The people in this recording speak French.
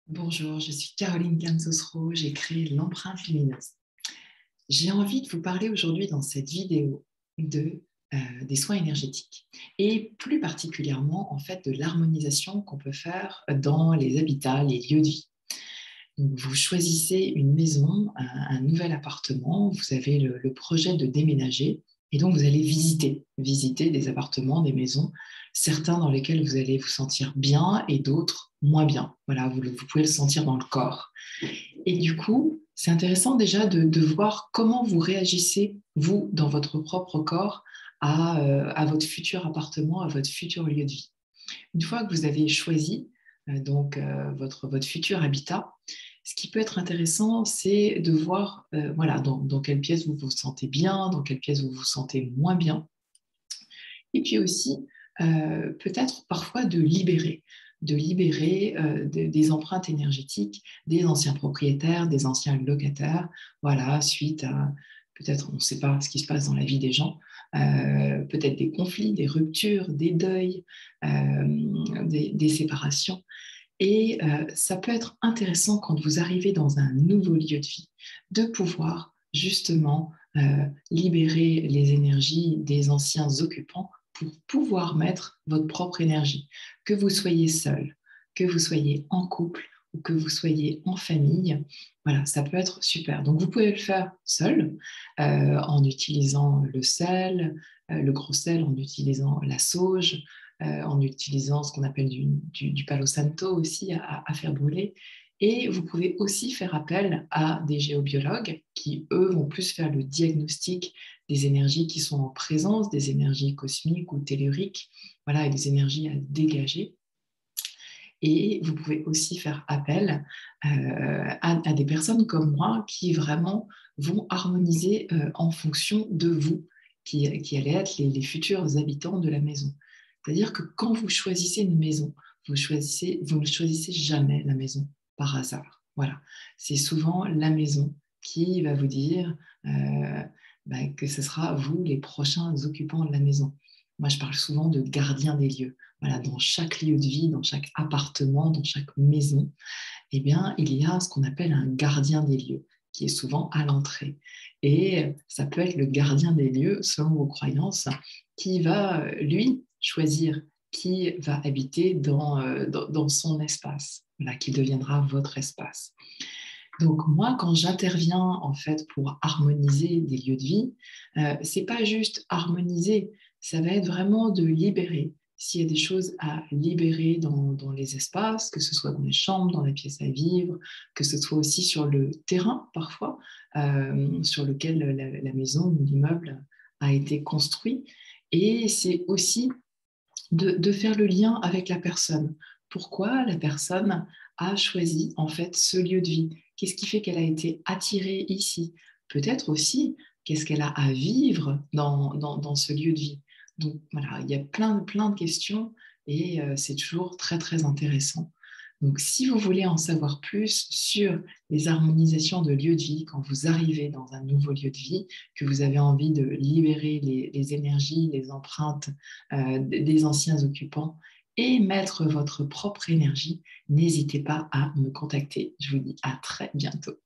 Bonjour, je suis Caroline Cansosro, j'ai créé l'empreinte lumineuse. J'ai envie de vous parler aujourd'hui dans cette vidéo des soins énergétiques et plus particulièrement en fait de l'harmonisation qu'on peut faire dans les habitats, les lieux de vie. Donc, vous choisissez une maison, un nouvel appartement, vous avez le projet de déménager et donc vous allez visiter des appartements, des maisons, certains dans lesquels vous allez vous sentir bien et d'autres moins bien. Voilà, vous pouvez le sentir dans le corps. Et du coup, c'est intéressant déjà de voir comment vous réagissez, vous, dans votre propre corps, à votre futur appartement, à votre futur lieu de vie. Une fois que vous avez choisi votre futur habitat, ce qui peut être intéressant, c'est de voir voilà, dans quelle pièce vous vous sentez bien, dans quelle pièce vous vous sentez moins bien. Et puis aussi, peut-être parfois de libérer des empreintes énergétiques des anciens propriétaires, des anciens locataires, voilà, suite à peut-être, on ne sait pas ce qui se passe dans la vie des gens, peut-être des conflits, des ruptures, des deuils, des séparations. Et ça peut être intéressant quand vous arrivez dans un nouveau lieu de vie de pouvoir justement libérer les énergies des anciens occupants pour pouvoir mettre votre propre énergie. Que vous soyez seul, que vous soyez en couple ou que vous soyez en famille, voilà, ça peut être super. Donc vous pouvez le faire seul en utilisant le sel, le gros sel, en utilisant la sauge, en utilisant ce qu'on appelle du palo santo aussi à faire brûler. Et vous pouvez aussi faire appel à des géobiologues qui, eux, vont plus faire le diagnostic des énergies qui sont en présence, des énergies cosmiques ou telluriques, voilà, et des énergies à dégager. Et vous pouvez aussi faire appel à des personnes comme moi qui vraiment vont harmoniser en fonction de vous, qui allez être les futurs habitants de la maison. C'est-à-dire que quand vous choisissez une maison, vous ne choisissez jamais la maison par hasard. Voilà, c'est souvent la maison qui va vous dire que ce sera vous les prochains occupants de la maison. Moi, je parle souvent de gardien des lieux. Voilà, dans chaque lieu de vie, dans chaque appartement, dans chaque maison, eh bien, il y a ce qu'on appelle un gardien des lieux, qui est souvent à l'entrée. Et ça peut être le gardien des lieux, selon vos croyances, qui va, lui, choisir qui va habiter dans son espace, voilà, qui deviendra votre espace. Donc moi, quand j'interviens en fait pour harmoniser des lieux de vie, c'est pas juste harmoniser, ça va être vraiment de libérer. S'il y a des choses à libérer dans les espaces, que ce soit dans les chambres, dans les pièces à vivre, que ce soit aussi sur le terrain parfois, sur lequel la maison ou l'immeuble a été construit. Et c'est aussi de faire le lien avec la personne. Pourquoi la personne a choisi en fait ce lieu de vie? Qu'est-ce qui fait qu'elle a été attirée ici? Peut-être aussi qu'est-ce qu'elle a à vivre dans ce lieu de vie. Donc voilà, il y a plein de questions et c'est toujours très très intéressant. Donc si vous voulez en savoir plus sur les harmonisations de lieux de vie quand vous arrivez dans un nouveau lieu de vie, que vous avez envie de libérer les énergies, les empreintes des anciens occupants et mettre votre propre énergie, n'hésitez pas à me contacter. Je vous dis à très bientôt.